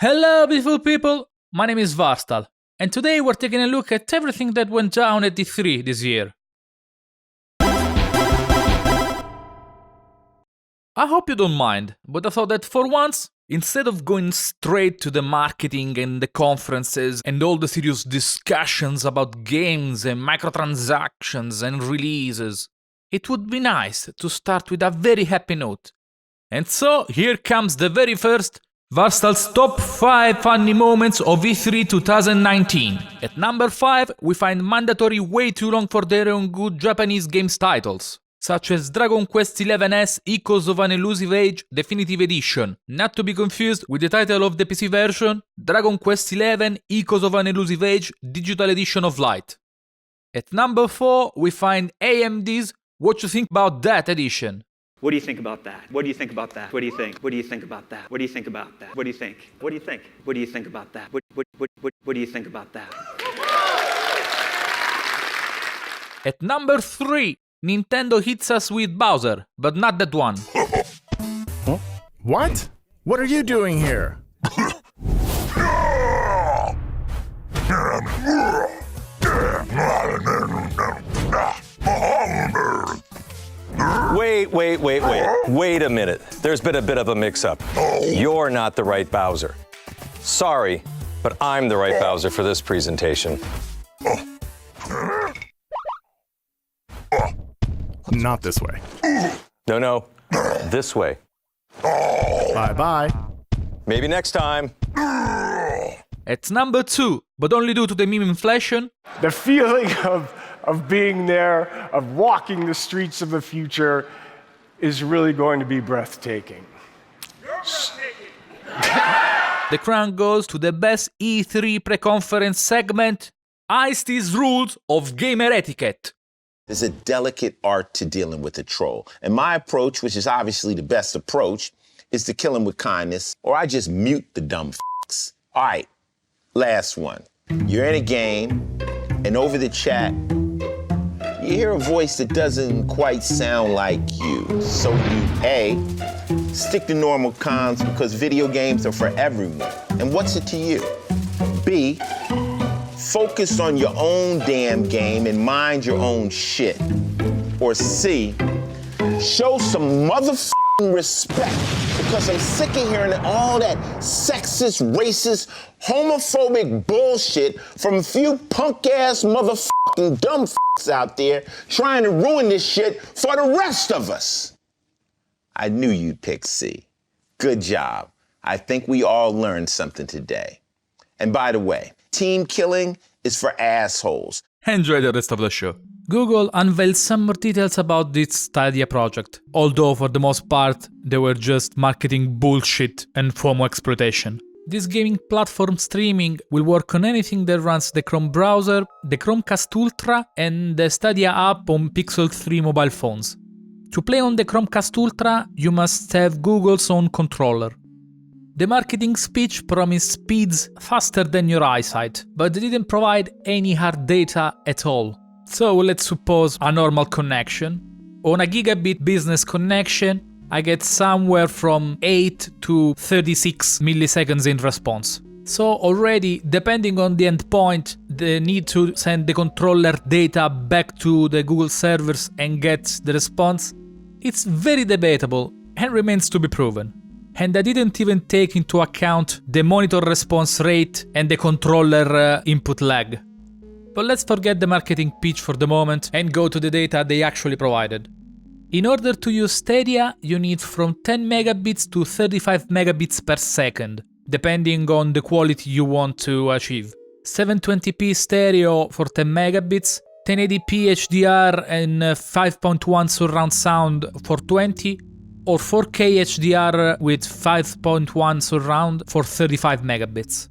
Hello beautiful people, my name is Varstahl, and today we're taking a look at everything that went down at E3 this year. I hope you don't mind, but I thought that for once, instead of going straight to the marketing and the conferences and all the serious discussions about games and microtransactions and releases, it would be nice to start with a very happy note. And so here comes the very first Varstahl's top 5 funny moments of E3 2019. At number 5, we find mandatory way too long for their own good Japanese games titles, such as Dragon Quest XI's Echoes of an Elusive Age Definitive Edition, not to be confused with the title of the PC version, Dragon Quest XI Echoes of an Elusive Age Digital Edition of Light. At number 4, we find AMD's What You Think About That edition. What do you think about that? What do you think about that? What do you think? What do you think about that? What do you think about that? What do you think? What do you think? What do you think about that? What do you think about that? At number 3, Nintendo hits us with Bowser, but not that one. Huh? What? What are you doing here? Wait a minute. There's been a bit of a mix-up. You're not the right Bowser. Sorry, but I'm the right Bowser for this presentation. Not this way. No, this way. Bye-bye. Maybe next time. At number 2, but only due to the meme inflation, the feeling of being there, of walking the streets of the future, is really going to be breathtaking. the crown goes to the best E3 pre-conference segment, Ice-T's Rules of Gamer Etiquette. There's a delicate art to dealing with a troll. And my approach, which is obviously the best approach, is to kill him with kindness, or I just mute the dumb f***s. All right, last one. You're in a game, and over the chat, you hear a voice that doesn't quite sound like you. So you, A, stick to normal comms because video games are for everyone. And what's it to you? B, focus on your own damn game and mind your own shit. Or C, show some motherfucking respect because I'm sick of hearing all that sexist, racist, homophobic bullshit from a few punk-ass motherfucking dumb f***s out there trying to ruin this shit for the rest of us. I knew you'd pick C. Good job. I think we all learned something today. And by the way, team killing is for assholes. Enjoy the rest of the show. Google unveiled some more details about this Stadia project, although for the most part they were just marketing bullshit and FOMO exploitation. This gaming platform streaming will work on anything that runs the Chrome browser, the Chromecast Ultra and the Stadia app on Pixel 3 mobile phones. To play on the Chromecast Ultra, you must have Google's own controller. The marketing speech promised speeds faster than your eyesight, but they didn't provide any hard data at all. So let's suppose a normal connection. On a gigabit business connection, I get somewhere from 8 to 36 milliseconds in response. So already, depending on the endpoint, the need to send the controller data back to the Google servers and get the response, it's very debatable and remains to be proven. And I didn't even take into account the monitor response rate and the controller input lag. But let's forget the marketing pitch for the moment and go to the data they actually provided. In order to use Stadia, you need from 10 megabits to 35 megabits per second, depending on the quality you want to achieve. 720p stereo for 10 megabits, 1080p HDR and 5.1 surround sound for 20, or 4K HDR with 5.1 surround for 35 megabits.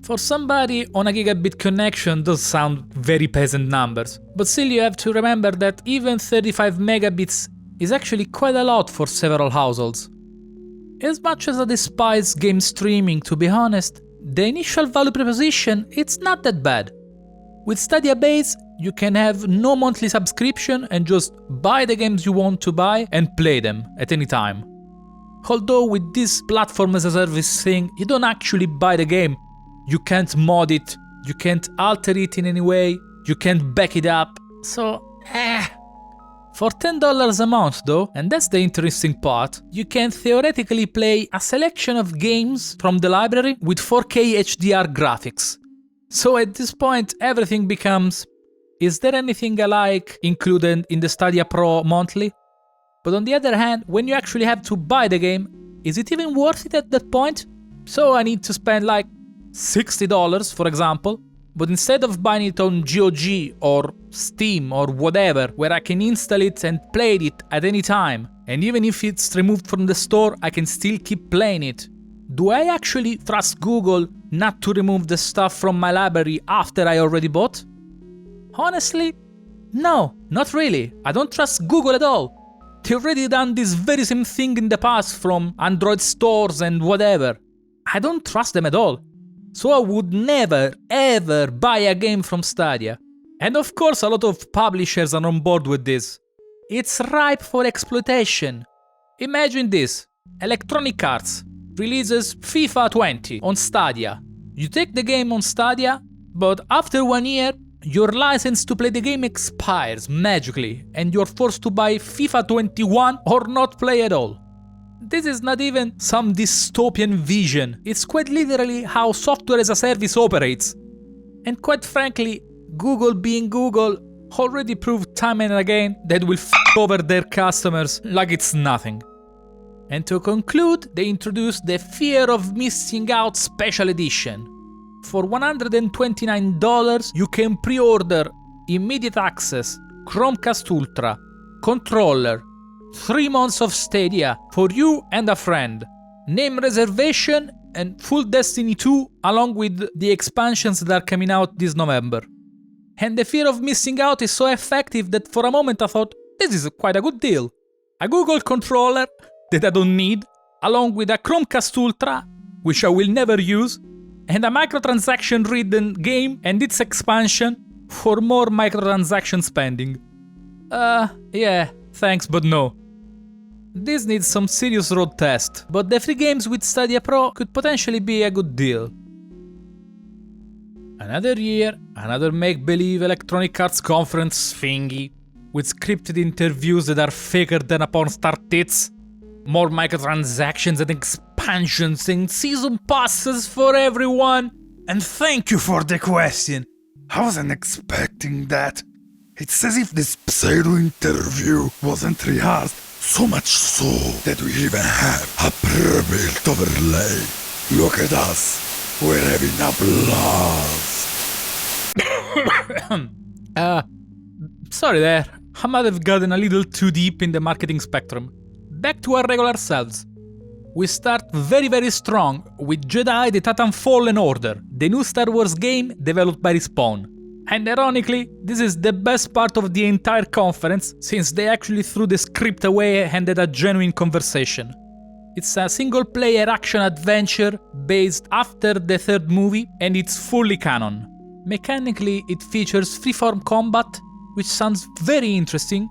For somebody on a gigabit connection, those sound very peasant numbers, but still you have to remember that even 35 megabits is actually quite a lot for several households. As much as I despise game streaming, to be honest, the initial value proposition, it's not that bad. With Stadia Base, you can have no monthly subscription and just buy the games you want to buy and play them at any time. Although with this platform as a service thing, you don't actually buy the game. You can't mod it, you can't alter it in any way, you can't back it up, so For $10 a month though, and that's the interesting part, you can theoretically play a selection of games from the library with 4K HDR graphics. So at this point everything becomes, is there anything I like included in the Stadia Pro monthly? But on the other hand, when you actually have to buy the game, is it even worth it at that point? So I need to spend like $60 for example, but instead of buying it on GOG or Steam or whatever, where I can install it and play it at any time, and even if it's removed from the store, I can still keep playing it. Do I actually trust Google not to remove the stuff from my library after I already bought? Honestly, no, not really. I don't trust Google at all. They've already done this very same thing in the past from Android stores and whatever. I don't trust them at all. So I would never, ever buy a game from Stadia. And of course a lot of publishers are on board with this. It's ripe for exploitation. Imagine this. Electronic Arts releases FIFA 20 on Stadia. You take the game on Stadia, but after 1 year, your license to play the game expires magically, and you're forced to buy FIFA 21 or not play at all. This is not even some dystopian vision, it's quite literally how software as a service operates. And quite frankly, Google being Google already proved time and again that will f over their customers like it's nothing. And to conclude, they introduced the Fear of Missing Out Special Edition. For $129, you can pre-order immediate access, Chromecast Ultra, controller, 3 months of Stadia for you and a friend, name reservation and full Destiny 2 along with the expansions that are coming out this November. And the fear of missing out is so effective that for a moment I thought, this is quite a good deal. A Google controller that I don't need, along with a Chromecast Ultra, which I will never use, and a microtransaction-ridden game and its expansion for more microtransaction spending. Yeah, thanks but no. This needs some serious road test, but the free games with Stadia Pro could potentially be a good deal. Another year, another make-believe Electronic Arts conference thingy, with scripted interviews that are faker than a porn star tits, more microtransactions and expansions and season passes for everyone. And thank you for the question. I wasn't expecting that. It's as if this pseudo-interview wasn't rehearsed, so much so that we even have a pre-built overlay. Look at us, we're having applause. Sorry there, I might have gotten a little too deep in the marketing spectrum. Back to our regular selves. We start very strong with Jedi the Titanfallen Order, the new Star Wars game developed by Respawn. And ironically, this is the best part of the entire conference, since they actually threw the script away and had a genuine conversation. It's a single-player action-adventure based after the third movie, and it's fully canon. Mechanically, it features freeform combat, which sounds very interesting,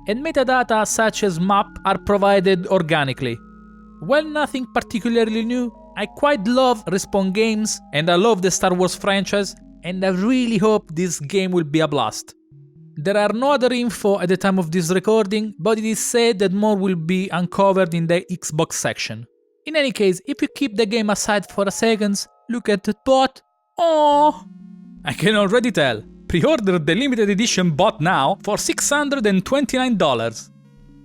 and metadata such as map are provided organically. While nothing particularly new, I quite love Respawn games, and I love the Star Wars franchise, and I really hope this game will be a blast. There are no other info at the time of this recording, but it is said that more will be uncovered in the Xbox section. In any case, if you keep the game aside for a second, look at the bot. Oh, I can already tell. Pre-order the limited edition bot now for $629.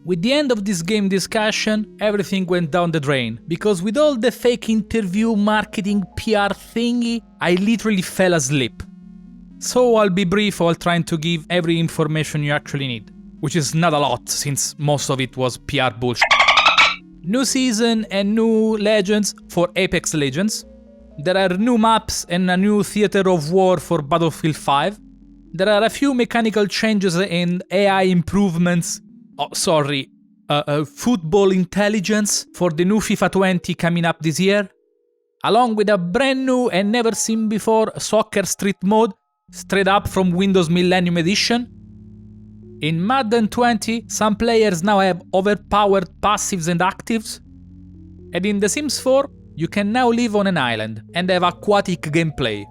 With the end of this game discussion, everything went down the drain, because with all the fake interview marketing PR thingy, I literally fell asleep. So I'll be brief while trying to give every information you actually need, which is not a lot since most of it was PR bullshit. New season and new legends for Apex Legends. There are new maps and a new theater of war for Battlefield 5. There are a few mechanical changes and AI improvements. Football intelligence for the new FIFA 20 coming up this year, along with a brand new and never seen before Soccer Street mode, straight up from Windows Millennium Edition. In Madden 20, some players now have overpowered passives and actives. And in The Sims 4, you can now live on an island and have aquatic gameplay.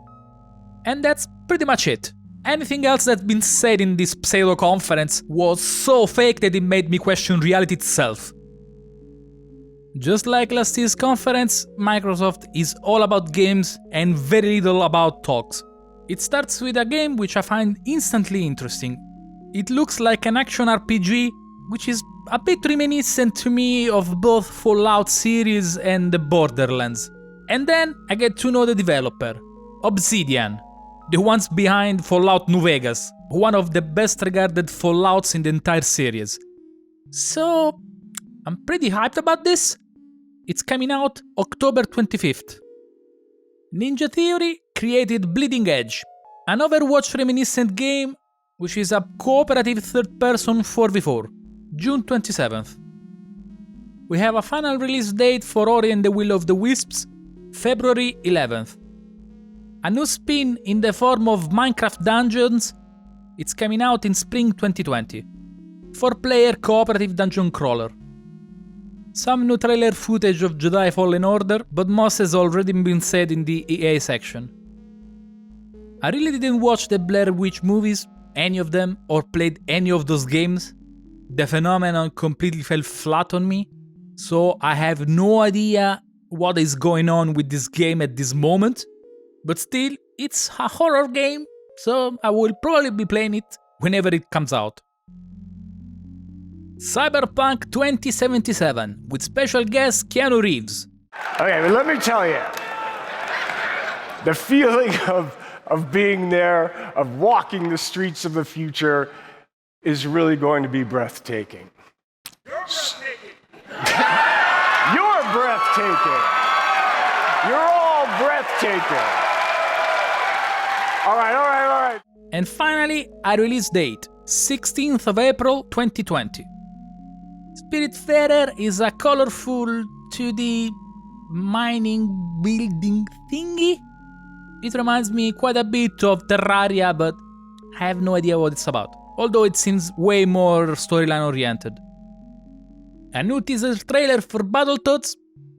And that's pretty much it. Anything else that's been said in this pseudo-conference was so fake that it made me question reality itself. Just like last year's conference, Microsoft is all about games and very little about talks. It starts with a game which I find instantly interesting. It looks like an action RPG, which is a bit reminiscent to me of both Fallout series and the Borderlands. And then I get to know the developer, Obsidian, the ones behind Fallout New Vegas, one of the best regarded Fallouts in the entire series. So, I'm pretty hyped about this. It's coming out October 25th. Ninja Theory created Bleeding Edge, an Overwatch reminiscent game which is a cooperative third-person 4v4, June 27th. We have a final release date for Ori and the Will of the Wisps, February 11th. A new spin in the form of Minecraft Dungeons, it's coming out in spring 2020. 4-player cooperative dungeon crawler. Some new trailer footage of Jedi Fallen Order, but most has already been said in the EA section. I really didn't watch the Blair Witch movies, any of them, or played any of those games. The phenomenon completely fell flat on me, so I have no idea what is going on with this game at this moment. But still, it's a horror game, so I will probably be playing it whenever it comes out. Cyberpunk 2077, with special guest Keanu Reeves. Okay, but let me tell you, the feeling of being there, of walking the streets of the future, is really going to be breathtaking. You're breathtaking. You're all breathtaking. All right. And finally, a release date, 16th of April 2020. Spiritfarer is a colorful 2D mining building thingy. It reminds me quite a bit of Terraria, but I have no idea what it's about, although it seems way more storyline oriented. A new teaser trailer for Battletoads,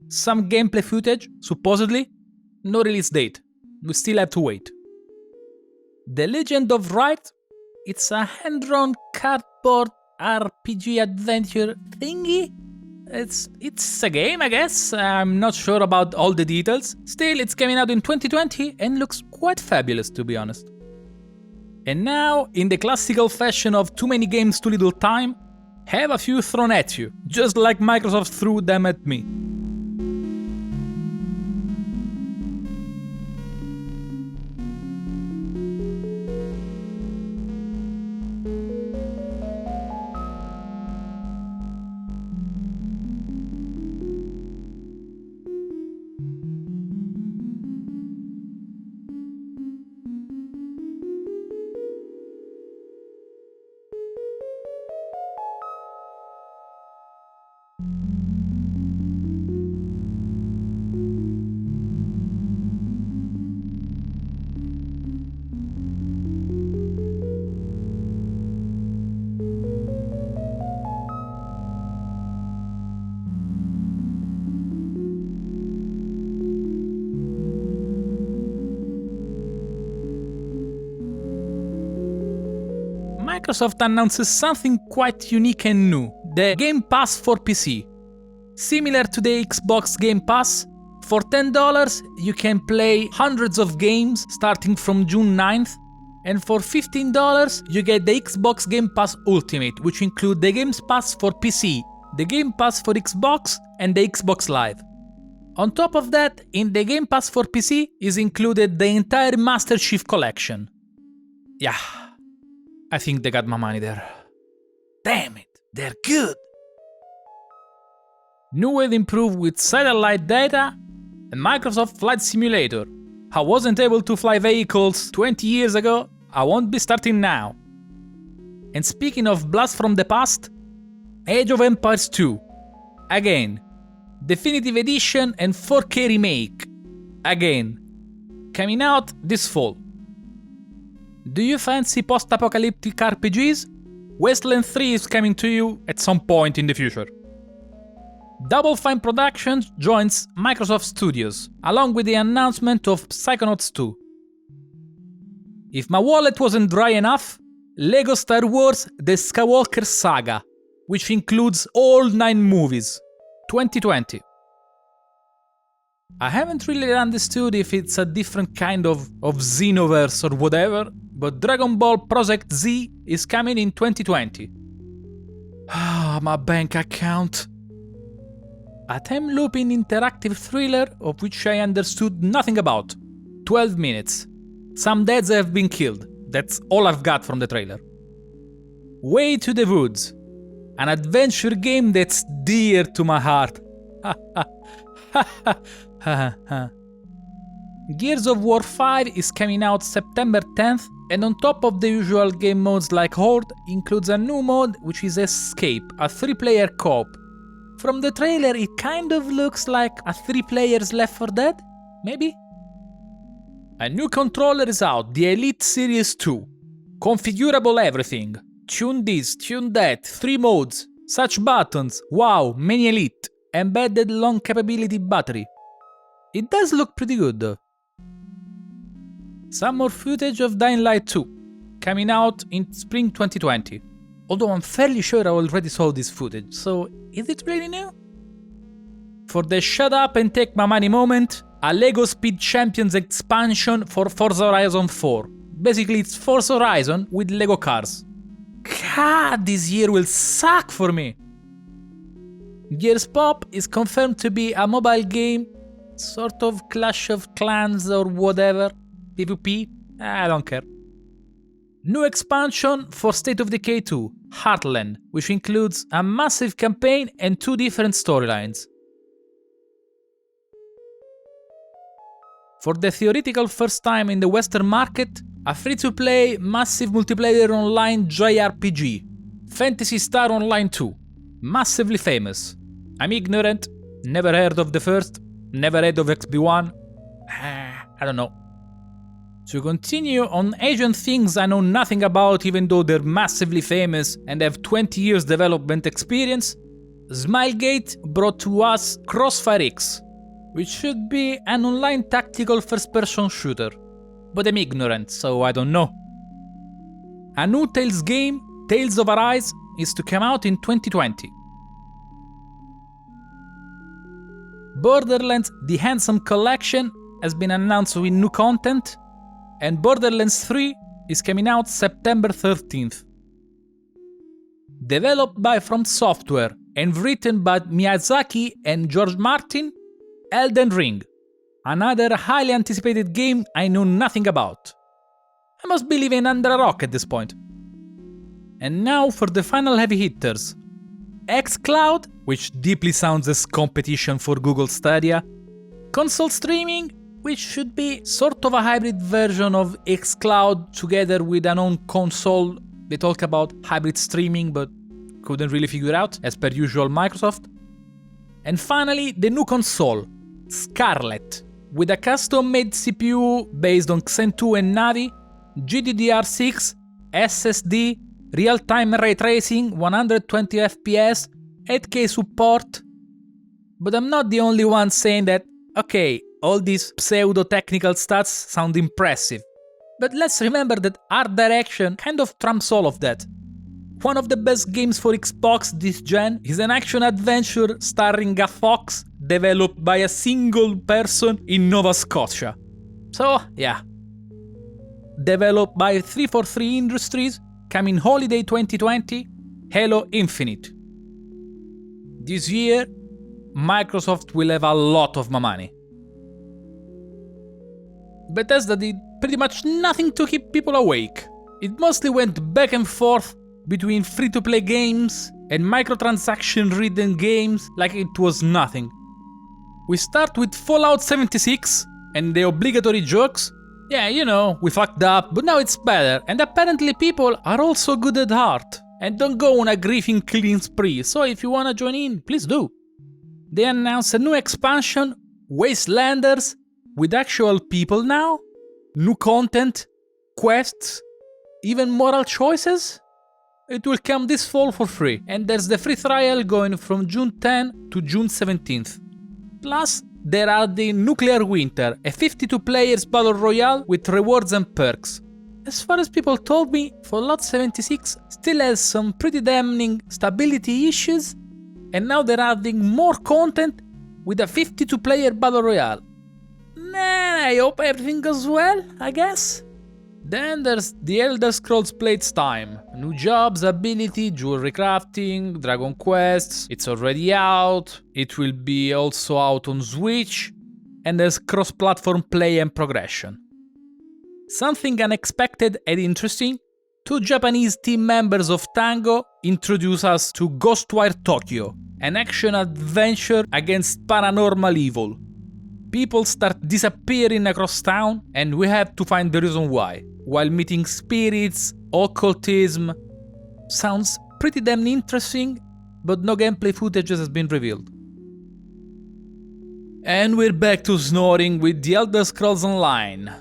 some gameplay footage, supposedly, no release date, we still have to wait. The Legend of Wright, it's a hand-drawn cardboard RPG adventure thingy. It's a game, I guess. I'm not sure about all the details. Still, it's coming out in 2020 and looks quite fabulous, to be honest. And now, in the classical fashion of too many games too little time, have a few thrown at you, just like Microsoft threw them at me. Microsoft announces something quite unique and new, the Game Pass for PC. Similar to the Xbox Game Pass, for $10 you can play hundreds of games starting from June 9th, and for $15 you get the Xbox Game Pass Ultimate, which include the Game Pass for PC, the Game Pass for Xbox, and the Xbox Live. On top of that, in the Game Pass for PC is included the entire Master Chief Collection. Yeah, I think they got my money there. Damn it, they're good! New and improved with satellite data and Microsoft Flight Simulator. I wasn't able to fly vehicles 20 years ago, I won't be starting now. And speaking of blast from the past, Age of Empires 2. Again. Definitive Edition and 4K remake. Again. Coming out this fall. Do you fancy post-apocalyptic RPGs? Wasteland 3 is coming to you at some point in the future. Double Fine Productions joins Microsoft Studios, along with the announcement of Psychonauts 2. If my wallet wasn't dry enough, LEGO Star Wars The Skywalker Saga, which includes all 9 movies, 2020. I haven't really understood if it's a different kind of Xenoverse or whatever, but Dragon Ball Project Z is coming in 2020. My bank account. A time-looping interactive thriller of which I understood nothing about. 12 minutes. Some deads have been killed. That's all I've got from the trailer. Way to the Woods. An adventure game that's dear to my heart. Gears of War 5 is coming out September 10th, and on top of the usual game modes like Horde, includes a new mode which is Escape, a 3-player co-op. From the trailer it kind of looks like a 3 players Left 4 Dead, maybe? A new controller is out, the Elite Series 2. Configurable everything. Tune this, tune that, 3 modes, such buttons, wow, many Elite, embedded long capability battery. It does look pretty good though. Some more footage of Dying Light 2, coming out in spring 2020. Although I'm fairly sure I already saw this footage, so is it really new? For the shut up and take my money moment, a LEGO Speed Champions expansion for Forza Horizon 4. Basically it's Forza Horizon with LEGO cars. God, this year will suck for me! Gears Pop is confirmed to be a mobile game, sort of Clash of Clans or whatever, PvP, I don't care. New expansion for State of Decay 2, Heartland, which includes a massive campaign and 2 different storylines. For the theoretical first time in the Western market, a free-to-play, massive multiplayer online JRPG, Phantasy Star Online 2, massively famous. I'm ignorant, never heard of the first, never heard of XB1, I don't know. To continue on Asian things I know nothing about even though they're massively famous and have 20 years development experience, Smilegate brought to us Crossfire X, which should be an online tactical first-person shooter. But I'm ignorant, so I don't know. A new Tales game, Tales of Arise, is to come out in 2020. Borderlands The Handsome Collection has been announced with new content, and Borderlands 3 is coming out September 13th. Developed by From Software and written by Miyazaki and George Martin, Elden Ring, another highly anticipated game I know nothing about. I must be living under a rock at this point. And now for the final heavy hitters. xCloud, which deeply sounds as competition for Google Stadia, console streaming, which should be sort of a hybrid version of xCloud together with an own console. They talk about hybrid streaming but couldn't really figure out, as per usual Microsoft. And finally, the new console, Scarlett, with a custom-made CPU based on Zen 2 and Navi, GDDR6, SSD, real-time ray tracing, 120 FPS, 8K support. But I'm not the only one saying that, okay, all these pseudo-technical stats sound impressive. But let's remember that art direction kind of trumps all of that. One of the best games for Xbox this gen is an action-adventure starring a fox developed by a single person in Nova Scotia. So, yeah. Developed by 343 Industries, coming holiday 2020, Halo Infinite. This year, Microsoft will have a lot of my money. Bethesda did pretty much nothing to keep people awake. It mostly went back and forth between free-to-play games and microtransaction-ridden games like it was nothing. We start with Fallout 76 and the obligatory jokes. Yeah, you know, we fucked up, but now it's better, and apparently people are also good at heart and don't go on a griefing killing spree, so if you wanna join in, please do. They announced a new expansion, Wastelanders, with actual people now, new content, quests, even moral choices. It will come this fall for free, and there's the free trial going from June 10 to June 17th. Plus, there are the Nuclear Winter, a 52 players battle royale with rewards and perks. As far as people told me, Fallout 76 still has some pretty damning stability issues, and now they're adding more content with a 52 player battle royale. I hope everything goes well, I guess. Then there's the Elder Scrolls Blades time. New jobs, ability, jewelry crafting, Dragon Quests, it's already out. It will be also out on Switch. And there's cross-platform play and progression. Something unexpected and interesting, 2 Japanese team members of Tango introduce us to Ghostwire Tokyo, an action-adventure against paranormal evil. People start disappearing across town, and we have to find the reason why, while meeting spirits, occultism. Sounds pretty damn interesting, but no gameplay footage has been revealed. And we're back to snoring with The Elder Scrolls Online.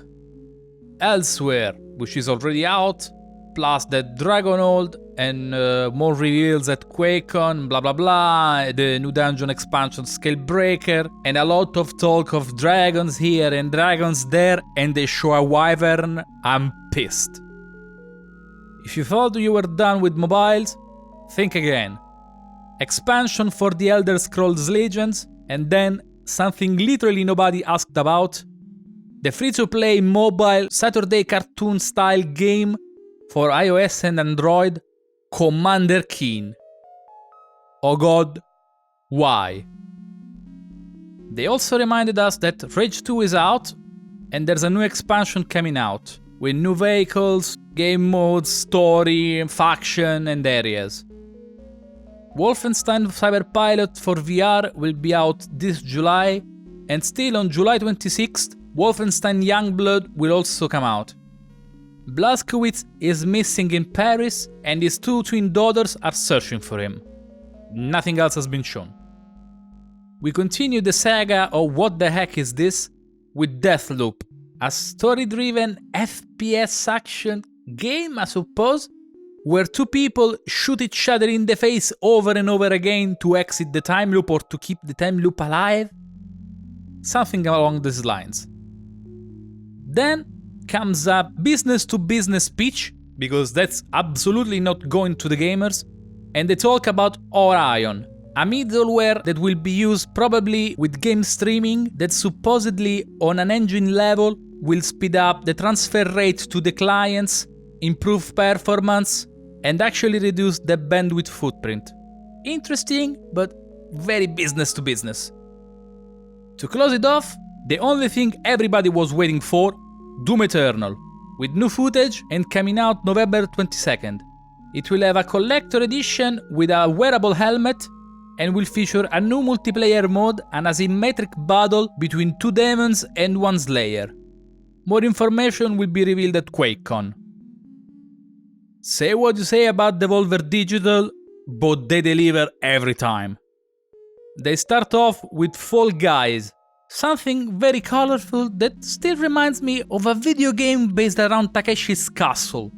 Elsewhere, which is already out, plus the Dragonhold and more reveals at QuakeCon, blah blah blah, the new dungeon expansion Scalebreaker, and a lot of talk of dragons here and dragons there, and they show a wyvern. I'm pissed. If you thought you were done with mobiles, think again. Expansion for The Elder Scrolls Legends, and then something literally nobody asked about, the free-to-play mobile Saturday cartoon-style game for iOS and Android, Commander Keen. Oh god, why? They also reminded us that Rage 2 is out, and there's a new expansion coming out, with new vehicles, game modes, story, faction, and areas. Wolfenstein Cyberpilot for VR will be out this July, and still on July 26th, Wolfenstein Youngblood will also come out. Blazkowicz is missing in Paris, and his 2 twin daughters are searching for him. Nothing else has been shown. We continue the saga of What the Heck Is This with Deathloop, a story-driven FPS action game, I suppose, where 2 people shoot each other in the face over and over again to exit the time loop or to keep the time loop alive. Something along these lines. Then comes a business-to-business pitch, because that's absolutely not going to the gamers, and they talk about Orion, a middleware that will be used probably with game streaming that supposedly on an engine level will speed up the transfer rate to the clients, improve performance, and actually reduce the bandwidth footprint. Interesting, but very business to business. To close it off, the only thing everybody was waiting for, Doom Eternal, with new footage and coming out November 22nd. It will have a collector edition with a wearable helmet and will feature a new multiplayer mode and asymmetric battle between 2 demons and 1 slayer. More information will be revealed at QuakeCon. Say what you say about Devolver Digital, but they deliver every time. They start off with Fall Guys, something very colorful that still reminds me of a video game based around Takeshi's Castle.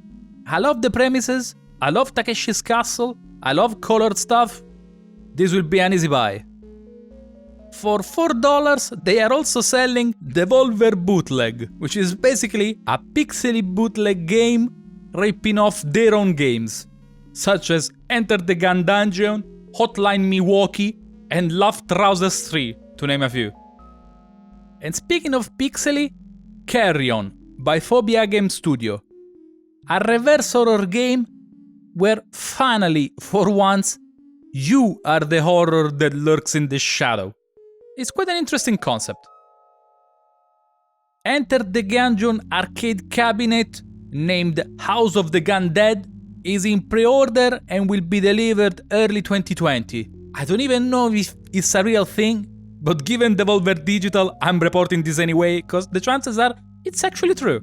I love the premises, I love Takeshi's Castle, I love colored stuff. This will be an easy buy. For $4, they are also selling Devolver Bootleg, which is basically a pixely bootleg game ripping off their own games, such as Enter the Gun Dungeon, Hotline Milwaukee, and Love Trousers 3, to name a few. And speaking of pixely, Carrion by Phobia Game Studio, a reverse horror game where finally, for once, you are the horror that lurks in the shadow. It's quite an interesting concept. Enter the Gungeon arcade cabinet, named House of the Gun Dead, is in pre-order and will be delivered early 2020. I don't even know if it's a real thing, but given Devolver Digital, I'm reporting this anyway, cause the chances are it's actually true.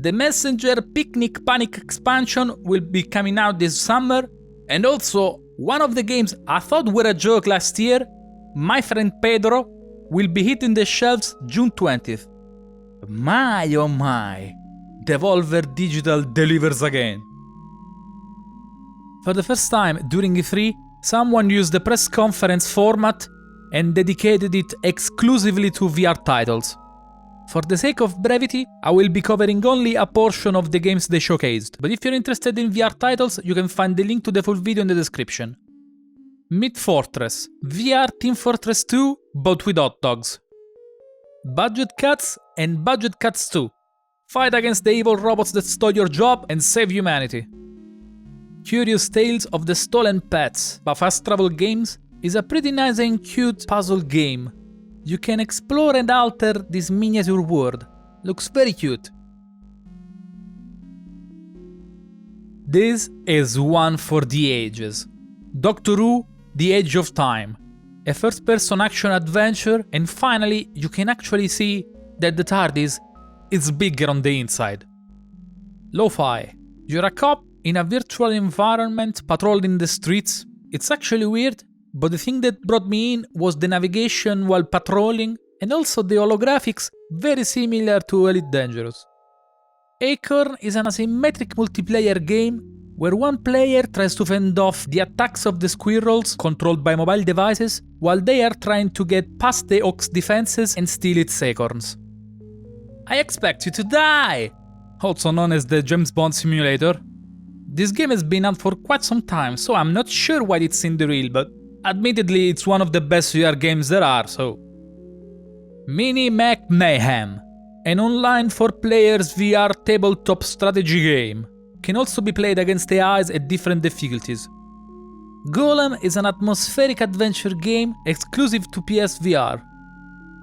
The Messenger Picnic Panic expansion will be coming out this summer, and also one of the games I thought were a joke last year, My Friend Pedro, will be hitting the shelves June 20th. My oh my, Devolver Digital delivers again. For the first time during E3, someone used the press conference format and dedicated it exclusively to VR titles. For the sake of brevity, I will be covering only a portion of the games they showcased, but if you're interested in VR titles, you can find the link to the full video in the description. Meat Fortress, VR Team Fortress 2, but with hot dogs. Budget Cuts and Budget Cuts 2. Fight against the evil robots that stole your job and save humanity. Curious Tales of the Stolen Pets by Fast Travel Games is a pretty nice and cute puzzle game. You can explore and alter this miniature world. Looks very cute. This is one for the ages. Doctor Who: The Age of Time. A first-person action adventure, and finally you can actually see that the TARDIS is bigger on the inside. Lo-fi. You're a cop in a virtual environment patrolling the streets. It's actually weird, but the thing that brought me in was the navigation while patrolling, and also the holographics, very similar to Elite Dangerous. Acorn is an asymmetric multiplayer game where one player tries to fend off the attacks of the squirrels controlled by mobile devices while they are trying to get past the oak's defenses and steal its acorns. I expect you to die! Also known as the James Bond simulator. This game has been out for quite some time, so I'm not sure why it's in the reel, but admittedly it's one of the best VR games there are, so... Mini Mac Mayhem. An online 4-players VR tabletop strategy game. Can also be played against AIs at different difficulties. Golem is an atmospheric adventure game exclusive to PSVR.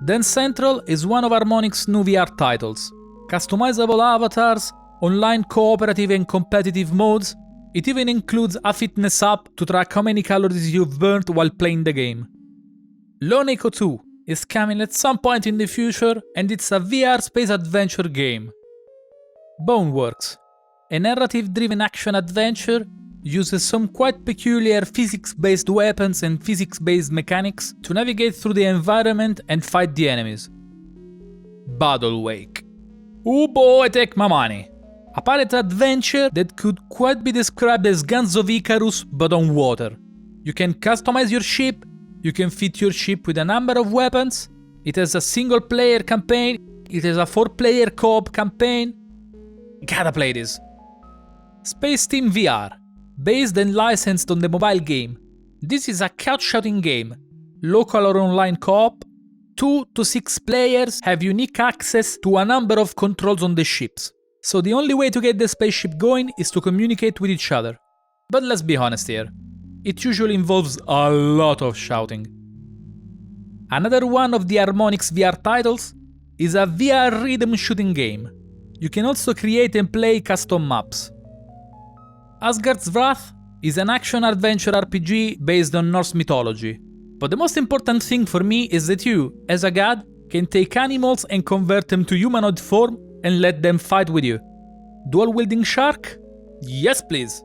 Dance Central is one of Harmonix's new VR titles. Customizable avatars, online cooperative and competitive modes. It even includes a fitness app to track how many calories you've burned while playing the game. Lone Echo 2 is coming at some point in the future, and it's a VR space adventure game. Boneworks, a narrative-driven action-adventure, uses some quite peculiar physics-based weapons and physics-based mechanics to navigate through the environment and fight the enemies. Battlewake. Oh boy, take my money! A pirate adventure that could quite be described as Guns of Icarus but on water. You can customize your ship, you can fit your ship with a number of weapons, it has a single-player campaign, it has a 4-player co-op campaign. Gotta play this. Space Team VR, based and licensed on the mobile game. This is a couch-shooting game, local or online co-op. 2 to 6 players have unique access to a number of controls on the ships. So the only way to get the spaceship going is to communicate with each other. But let's be honest here, it usually involves a lot of shouting. Another one of the Harmonix VR titles is a VR rhythm shooting game. You can also create and play custom maps. Asgard's Wrath is an action-adventure RPG based on Norse mythology. But the most important thing for me is that you, as a god, can take animals and convert them to humanoid form and let them fight with you. Dual-wielding shark? Yes please!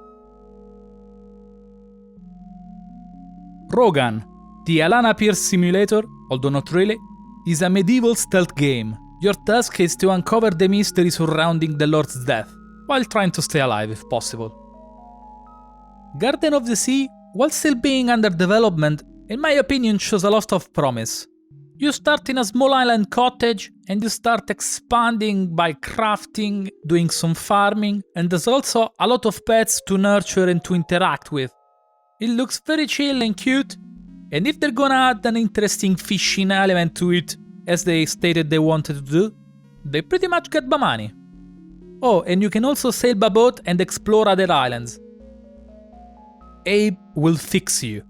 Rogan, the Alana Pierce simulator, although not really, is a medieval stealth game. Your task is to uncover the mystery surrounding the Lord's death, while trying to stay alive if possible. Garden of the Sea, while still being under development, in my opinion shows a lot of promise. You start in a small island cottage and you start expanding by crafting, doing some farming, and there's also a lot of pets to nurture and to interact with. It looks very chill and cute, and if they're gonna add an interesting fishing element to it, as they stated they wanted to do, they pretty much got my money. Oh, and you can also sail by boat and explore other islands. Abe Will Fix You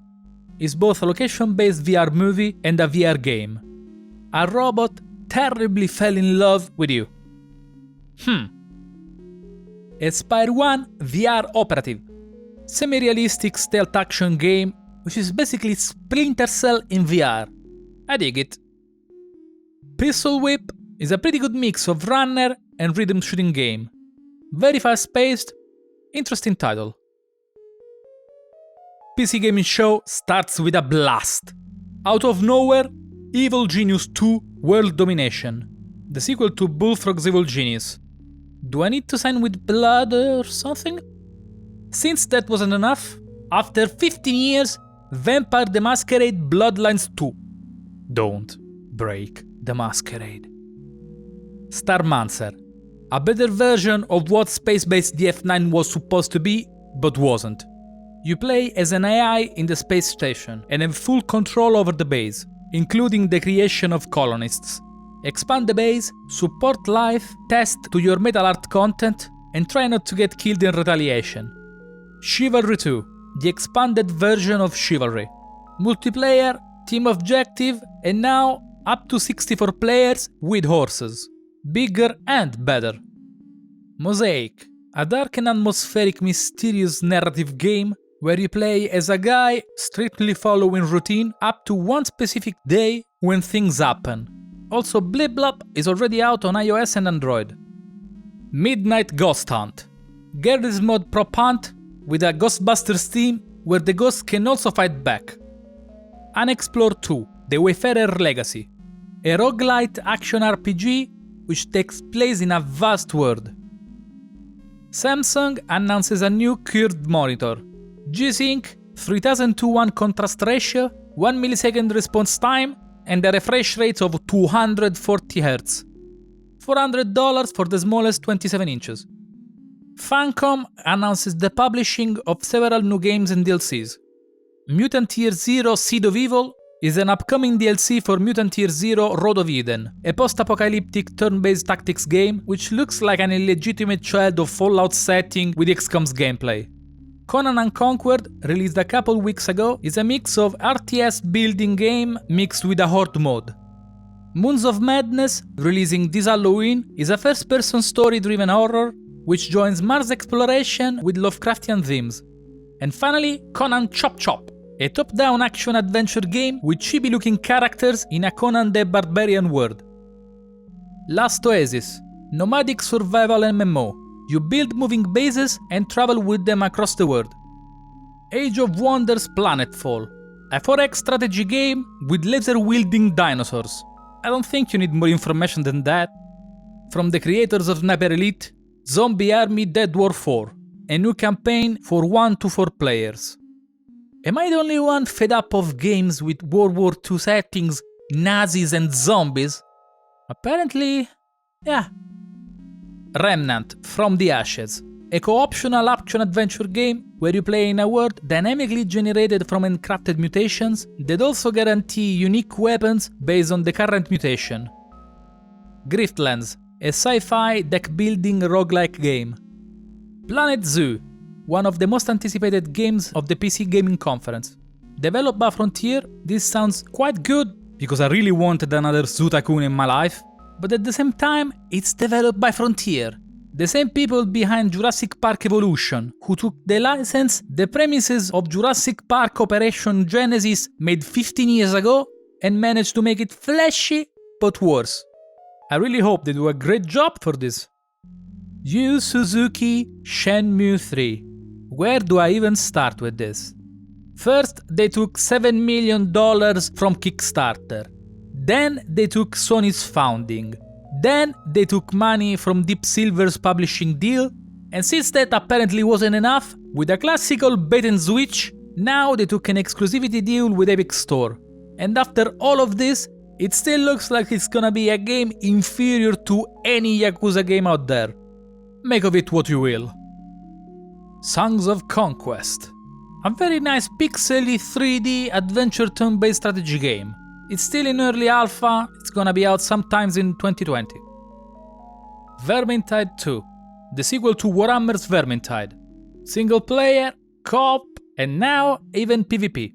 is both a location-based VR movie and a VR game. A robot terribly fell in love with you. Aspire 1 VR Operative, semi-realistic stealth action game which is basically Splinter Cell in VR. I dig it. Pistol Whip is a pretty good mix of runner and rhythm shooting game. Very fast-paced, interesting title. PC Gaming Show starts with a blast. Out of nowhere, Evil Genius 2 World Domination, the sequel to Bullfrog's Evil Genius. Do I need to sign with blood or something? Since that wasn't enough, after 15 years, Vampire the Masquerade Bloodlines 2. Don't break the Masquerade. Starmancer. A better version of what space-based DF9 was supposed to be, but wasn't. You play as an AI in the space station and have full control over the base, including the creation of colonists. Expand the base, support life, test to your metal art content, and try not to get killed in retaliation. Chivalry 2, the expanded version of Chivalry. Multiplayer, team objective, and now up to 64 players with horses. Bigger and better. Mosaic, a dark and atmospheric mysterious narrative game where you play as a guy strictly following routine up to one specific day when things happen. Also, Blip Blop is already out on iOS and Android. Midnight Ghost Hunt. Garry's Mod prop hunt with a Ghostbusters theme where the ghosts can also fight back. Unexplored 2, The Wayfarer Legacy. A roguelite action RPG which takes place in a vast world. Samsung announces a new curved monitor. G-Sync, 3000:1 contrast ratio, 1 millisecond response time, and a refresh rate of 240 Hz. $400 for the smallest 27 inches. Funcom announces the publishing of several new games and DLCs. Mutant Year Zero Seed of Evil is an upcoming DLC for Mutant Year Zero Road of Eden, a post-apocalyptic turn-based tactics game which looks like an illegitimate child of Fallout setting with XCOM's gameplay. Conan Unconquered, released a couple weeks ago, is a mix of RTS building game mixed with a horde mode. Moons of Madness, releasing this Halloween, is a first-person story-driven horror which joins Mars exploration with Lovecraftian themes. And finally, Conan Chop Chop, a top-down action-adventure game with chibi-looking characters in a Conan the Barbarian world. Last Oasis, nomadic survival MMO. You build moving bases and travel with them across the world. Age of Wonders Planetfall, a 4X strategy game with laser-wielding dinosaurs. I don't think you need more information than that. From the creators of Sniper Elite, Zombie Army Dead War 4, a new campaign for 1 to 4 players. Am I the only one fed up of games with World War II settings, Nazis and zombies? Apparently, yeah. Remnant From the Ashes, a co-optional action-adventure game where you play in a world dynamically generated from encrypted mutations that also guarantee unique weapons based on the current mutation. Griftlands, a sci-fi deck-building roguelike game. Planet Zoo, one of the most anticipated games of the PC gaming conference. Developed by Frontier, this sounds quite good because I really wanted another Zoo Tycoon in my life, but at the same time, it's developed by Frontier, the same people behind Jurassic Park Evolution, who took the license, the premises of Jurassic Park Operation Genesis made 15 years ago, and managed to make it flashy, but worse. I really hope they do a great job for this. Yu Suzuki Shenmue 3. Where do I even start with this? First, they took $7 million from Kickstarter. Then they took Sony's founding. Then they took money from Deep Silver's publishing deal. And since that apparently wasn't enough, with a classical bait and switch, now they took an exclusivity deal with Epic Store. And after all of this, it still looks like it's gonna be a game inferior to any Yakuza game out there. Make of it what you will. Songs of Conquest. A very nice pixely 3D adventure turn-based strategy game. It's still in early alpha, it's gonna be out sometimes in 2020. Vermintide 2, the sequel to Warhammer's Vermintide. Single player, co-op, and now even PvP.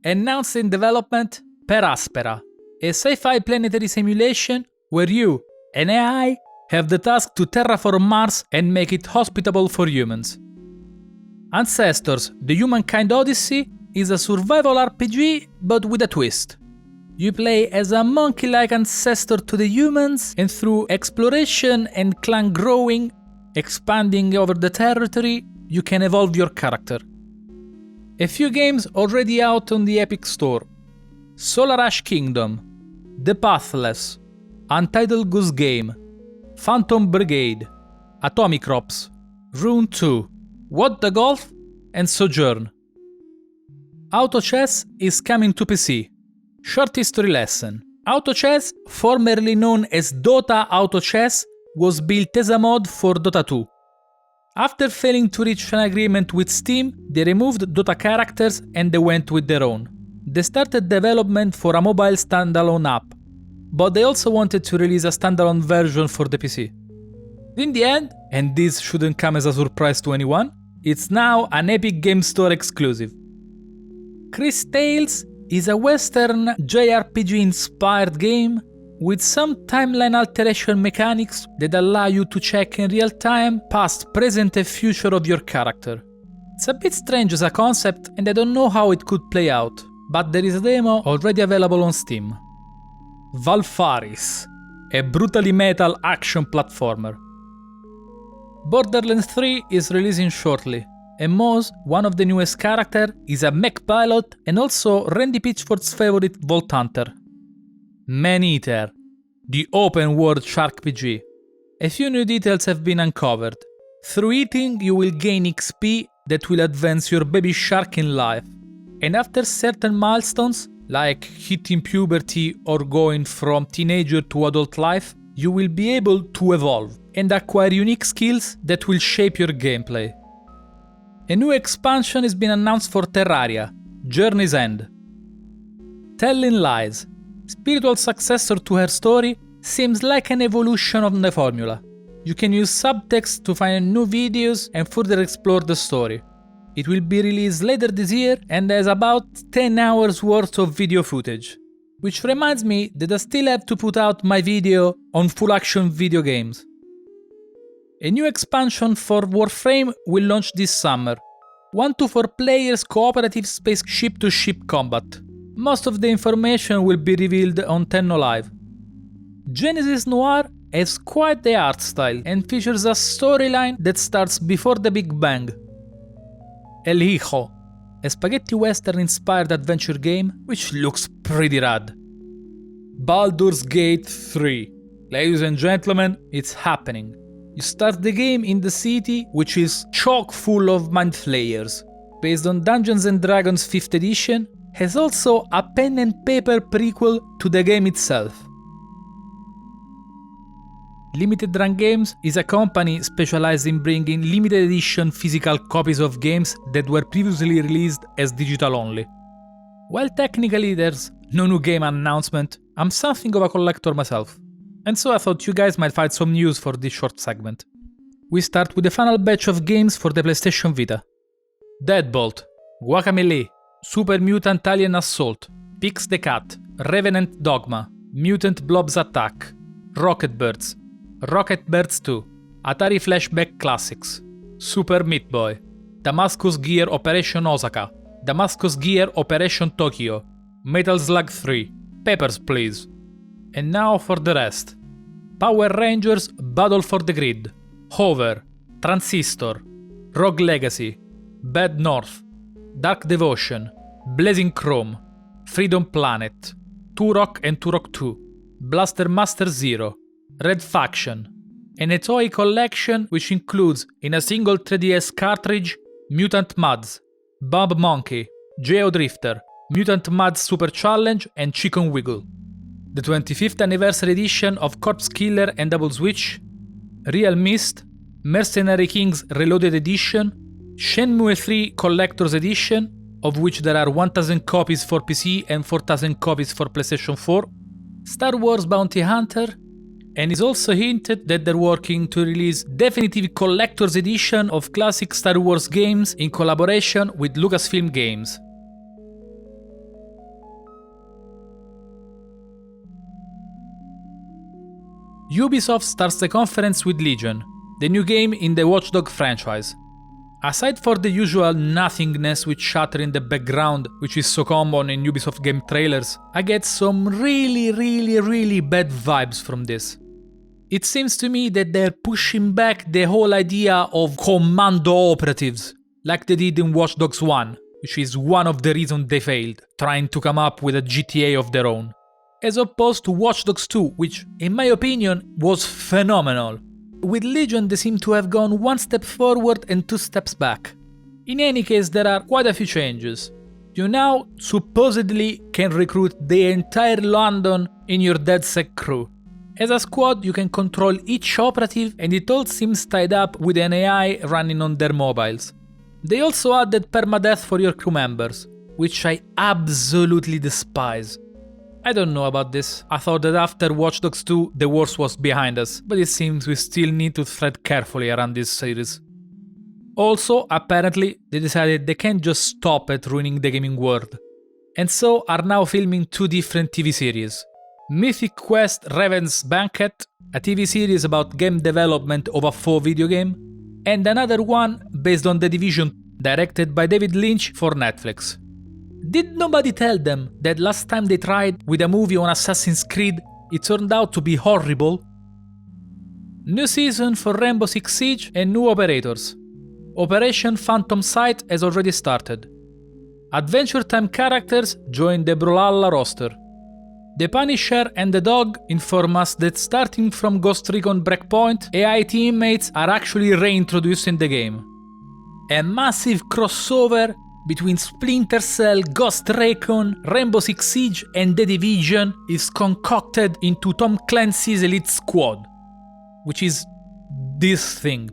Announced in development, Per Aspera, a sci-fi planetary simulation where you, an AI, have the task to terraform Mars and make it hospitable for humans. Ancestors, the Humankind Odyssey, is a survival RPG but with a twist. You play as a monkey-like ancestor to the humans, and through exploration and clan growing, expanding over the territory, you can evolve your character. A few games already out on the Epic Store. Solar Ash Kingdom, The Pathless, Untitled Goose Game, Phantom Brigade, Atomic Crops, Rune 2, What the Golf, and Sojourn. Auto Chess is coming to PC. Short history lesson. Auto Chess, formerly known as Dota Auto Chess, was built as a mod for Dota 2. After failing to reach an agreement with Steam, they removed Dota characters and they went with their own. They started development for a mobile standalone app, but they also wanted to release a standalone version for the PC. In the end, and this shouldn't come as a surprise to anyone, it's now an Epic Game Store exclusive. Chris Tales is a Western JRPG-inspired game with some timeline alteration mechanics that allow you to check in real time past, present and future of your character. It's a bit strange as a concept and I don't know how it could play out, but there is a demo already available on Steam. Valfaris, a brutally metal action platformer. Borderlands 3 is releasing shortly, and Moz, one of the newest characters, is a mech pilot and also Randy Pitchford's favorite Vault Hunter. Man-Eater, the open-world shark PG. A few new details have been uncovered. Through eating, you will gain XP that will advance your baby shark in life. And after certain milestones, like hitting puberty or going from teenager to adult life, you will be able to evolve and acquire unique skills that will shape your gameplay. A new expansion has been announced for Terraria, Journey's End. Telling Lies, spiritual successor to her story, seems like an evolution of the formula. You can use subtext to find new videos and further explore the story. It will be released later this year and has about 10 hours worth of video footage. Which reminds me that I still have to put out my video on full action video games. A new expansion for Warframe will launch this summer. 1 to 4 players cooperative space ship-to-ship combat. Most of the information will be revealed on Tenno Live. Genesis Noir has quite the art style and features a storyline that starts before the Big Bang. El Hijo, a spaghetti western inspired adventure game which looks pretty rad. Baldur's Gate 3. Ladies and gentlemen, it's happening. You start the game in the city, which is chock full of mind flayers. Based on Dungeons & Dragons 5th edition, has also a pen and paper prequel to the game itself. Limited Run Games is a company specialized in bringing limited edition physical copies of games that were previously released as digital only. While technically there's no new game announcement, I'm something of a collector myself. And so I thought you guys might find some news for this short segment. We start with the final batch of games for the PlayStation Vita. Deadbolt, Guacamelee, Super Mutant Alien Assault, Pix the Cat, Revenant Dogma, Mutant Blobs Attack, Rocket Birds 2, Atari Flashback Classics, Super Meat Boy, Damascus Gear Operation Osaka, Damascus Gear Operation Tokyo, Metal Slug 3, Peppers Please. And now for the rest. Power Rangers Battle for the Grid, Hover, Transistor, Rogue Legacy, Bad North, Dark Devotion, Blazing Chrome, Freedom Planet, Turok and Turok 2, Blaster Master Zero, Red Faction, and a toy collection which includes, in a single 3DS cartridge, Mutant Mads, Bob Monkey, Geodrifter, Mutant Mads Super Challenge and Chicken Wiggle. The 25th anniversary edition of Corpse Killer and Double Switch, Real Mist, Mercenary Kings Reloaded Edition, Shenmue 3 Collector's Edition, of which there are 1000 copies for PC and 4000 copies for PlayStation 4, Star Wars Bounty Hunter, and is also hinted that they're working to release definitive Collector's Edition of classic Star Wars games in collaboration with Lucasfilm Games. Ubisoft starts the conference with Legion, the new game in the Watch Dogs franchise. Aside for the usual nothingness with Shatter in the background, which is so common in Ubisoft game trailers, I get some really bad vibes from this. It seems to me that they're pushing back the whole idea of commando operatives, like they did in Watch Dogs 1, which is one of the reasons they failed, trying to come up with a GTA of their own. As opposed to Watch Dogs 2, which, in my opinion, was phenomenal. with Legion they seem to have gone one step forward and two steps back. In any case, there are quite a few changes. You now supposedly can recruit the entire London in your DedSec crew. As a squad, you can control each operative and it all seems tied up with an AI running on their mobiles. They also added permadeath for your crew members, which I absolutely despise. I don't know about this. I thought that after Watch Dogs 2 the worst was behind us, but it seems we still need to tread carefully around this series. Also, apparently, they decided they can't just stop at ruining the gaming world, and so are now filming two different TV series. Mythic Quest Raven's Banquet, a TV series about game development of a 4 video game, and another one based on The Division, directed by David Lynch for Netflix. Did nobody tell them that last time they tried with a movie on Assassin's Creed, it turned out to be horrible? New season for Rainbow Six Siege and new operators. Operation Phantom Sight has already started. Adventure Time characters join the Brawlhalla roster. The Punisher and the Dog inform us that starting from Ghost Recon Breakpoint, AI teammates are actually reintroduced in the game. A massive crossover between Splinter Cell, Ghost Recon, Rainbow Six Siege and The Division is concocted into Tom Clancy's Elite Squad, which is this thing.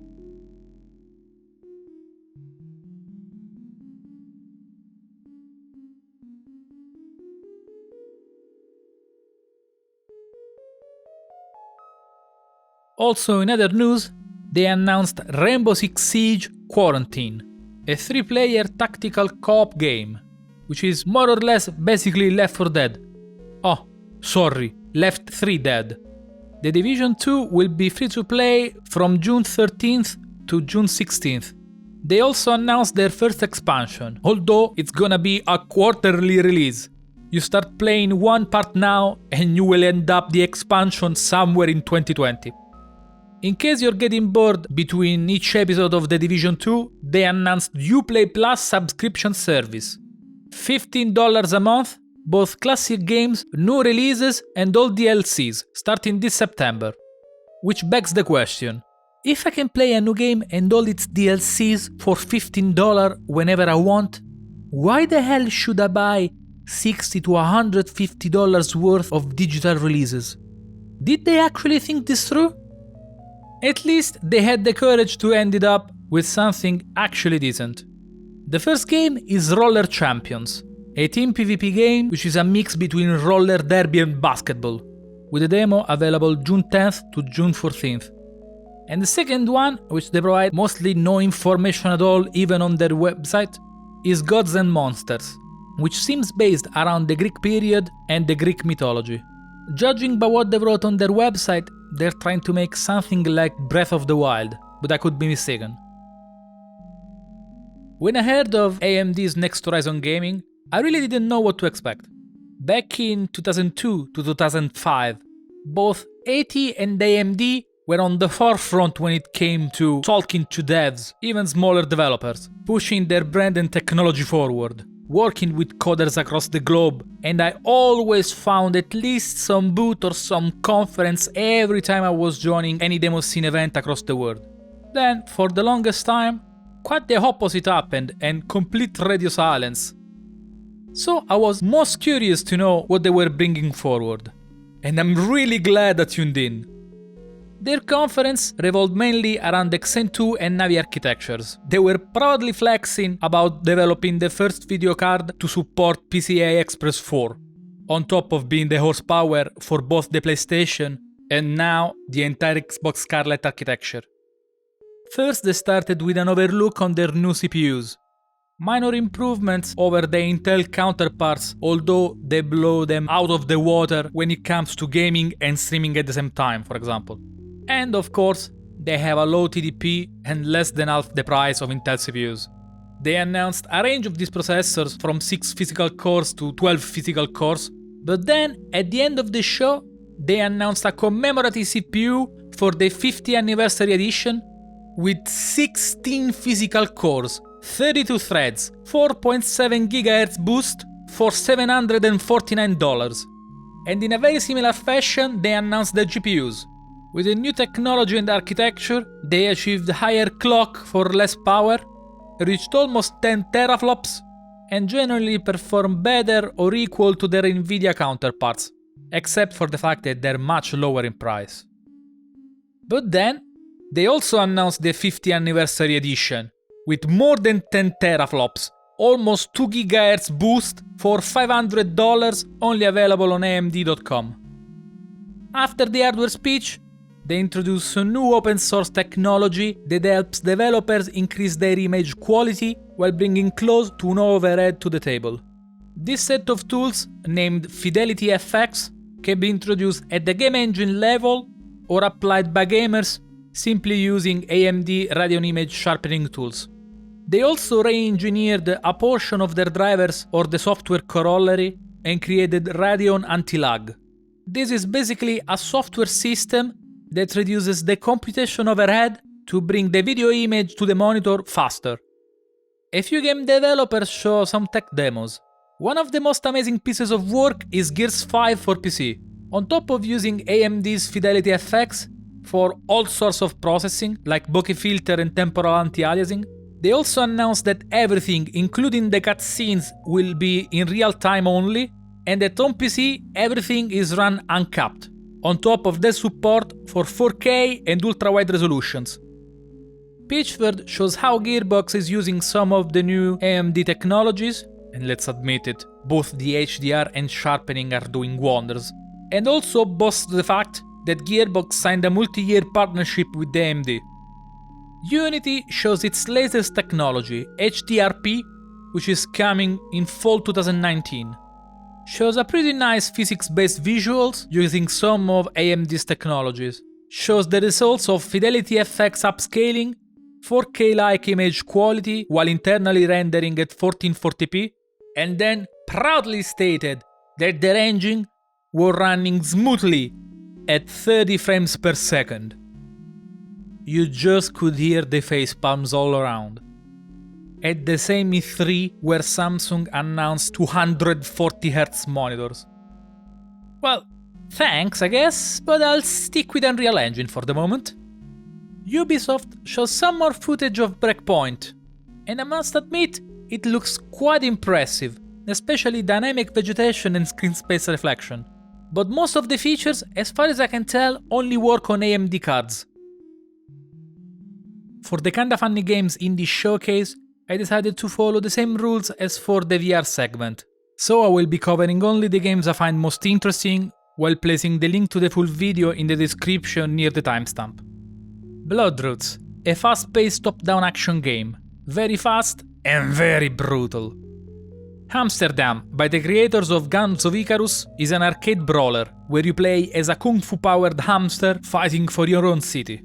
Also in other news, they announced Rainbow Six Siege Quarantine, a 3-player tactical co-op game, which is more or less basically Left 4 Dead. Oh, sorry, Left 3 Dead. The Division 2 will be free to play from June 13th to June 16th. They also announced their first expansion, although it's gonna be a quarterly release. You start playing one part now and you will end up the expansion somewhere in 2020. In case you're getting bored between each episode of The Division 2, they announced Uplay Plus subscription service. $15 a month, both classic games, new releases and all DLCs, starting this September. Which begs the question, if I can play a new game and all its DLCs for $15 whenever I want, why the hell should I buy $60 to $150 worth of digital releases? Did they actually think this through? At least they had the courage to end it up with something actually decent. The first game is Roller Champions, a team PvP game which is a mix between roller derby and basketball, with a demo available June 10th to June 14th. And the second one, which they provide mostly no information at all even on their website, is Gods and Monsters, which seems based around the Greek period and the Greek mythology. Judging by what they wrote on their website, they're trying to make something like Breath of the Wild, but I could be mistaken. When I heard of AMD's Next Horizon Gaming, I really didn't know what to expect. Back in 2002 to 2005, both AT and AMD were on the forefront when it came to talking to devs, even smaller developers, pushing their brand and technology forward, working with coders across the globe, and I always found at least some booth or some conference every time I was joining any demo scene event across the world. Then, for the longest time, quite the opposite happened and complete radio silence. So I was most curious to know what they were bringing forward, and I'm really glad I tuned in. Their conference revolved mainly around Xen 2 and Navi architectures. They were proudly flexing about developing the first video card to support PCI Express 4, on top of being the horsepower for both the PlayStation and now the entire Xbox Scarlett architecture. First, they started with an overlook on their new CPUs. Minor improvements over the Intel counterparts, although they blow them out of the water when it comes to gaming and streaming at the same time, for example. And of course, they have a low TDP and less than half the price of Intel CPUs. They announced a range of these processors from 6 physical cores to 12 physical cores, but then at the end of the show, they announced a commemorative CPU for the 50th anniversary edition with 16 physical cores, 32 threads, 4.7 GHz boost for $749. And in a very similar fashion, they announced the GPUs. With a new technology and architecture, they achieved higher clock for less power, reached almost 10 teraflops, and generally perform better or equal to their Nvidia counterparts, except for the fact that they're much lower in price. But then, they also announced the 50th anniversary edition, with more than 10 teraflops, almost 2 GHz boost for $500, only available on AMD.com. After the hardware speech, they introduced a new open source technology that helps developers increase their image quality while bringing close to no overhead to the table. This set of tools, named Fidelity FX, can be introduced at the game engine level or applied by gamers simply using AMD Radeon image sharpening tools. They also re-engineered a portion of their drivers or the software corollary and created Radeon Anti-Lag. This is basically a software system that reduces the computation overhead to bring the video image to the monitor faster. A few game developers show some tech demos. One of the most amazing pieces of work is Gears 5 for PC. On top of using AMD's Fidelity FX for all sorts of processing, like bokeh filter and temporal anti-aliasing, they also announced that everything, including the cutscenes, will be in real time only, and that on PC everything is run uncapped, on top of the support for 4K and ultra-wide resolutions. Pitchford shows how Gearbox is using some of the new AMD technologies, and let's admit it, both the HDR and sharpening are doing wonders, and also boasts the fact that Gearbox signed a multi-year partnership with AMD. Unity shows its latest technology, HDRP, which is coming in fall 2019. Shows a pretty nice physics-based visuals using some of AMD's technologies. Shows the results of Fidelity FX upscaling, 4K-like image quality while internally rendering at 1440p, and then proudly stated that their engine were running smoothly at 30 frames per second. You just could hear the facepalms all around. At the same E3 where Samsung announced 240Hz monitors. Well, thanks I guess, but I'll stick with Unreal Engine for the moment. Ubisoft shows some more footage of Breakpoint, and I must admit, it looks quite impressive, especially dynamic vegetation and screen space reflection. But most of the features, as far as I can tell, only work on AMD cards. For the kinda funny games in this showcase, I decided to follow the same rules as for the VR segment, so I will be covering only the games I find most interesting, while placing the link to the full video in the description near the timestamp. Bloodroots, a fast-paced top-down action game, very fast and very brutal. Amsterdam, by the creators of Guns of Icarus, is an arcade brawler, where you play as a kung fu-powered hamster fighting for your own city.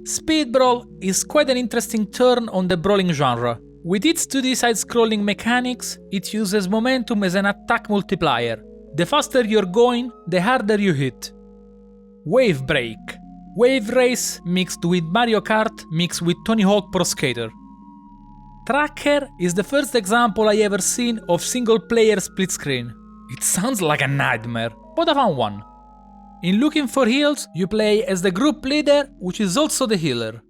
Speed Brawl is quite an interesting turn on the brawling genre. With its 2D side-scrolling mechanics, it uses momentum as an attack multiplier. The faster you're going, the harder you hit. Wave Break, Wave Race mixed with Mario Kart mixed with Tony Hawk Pro Skater. Tracker is the first example I ever seen of single-player split screen. It sounds like a nightmare, but I found one. In Looking for Heals, you play as the group leader, which is also the healer.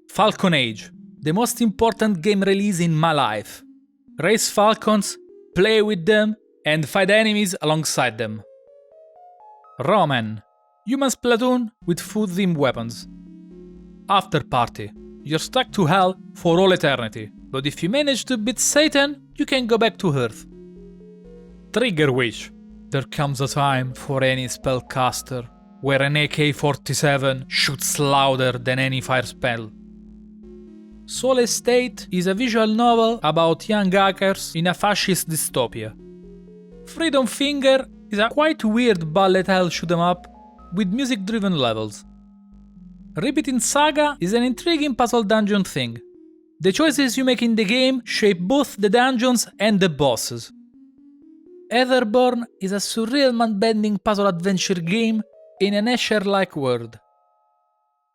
Falcon Age, the most important game release in my life. Race falcons, play with them, and fight enemies alongside them. Roman, human Splatoon with food-themed weapons. After Party, you're stuck to hell for all eternity, but if you manage to beat Satan, you can go back to Earth. Trigger Witch, there comes a time for any spellcaster where an AK-47 shoots louder than any fire spell. Soul Estate is a visual novel about young hackers in a fascist dystopia. Freedom Finger is a quite weird bullet hell shoot 'em up with music-driven levels. Repeating Saga is an intriguing puzzle dungeon thing. The choices you make in the game shape both the dungeons and the bosses. Etherborn is a surreal mind-bending puzzle adventure game in an Escher-like world.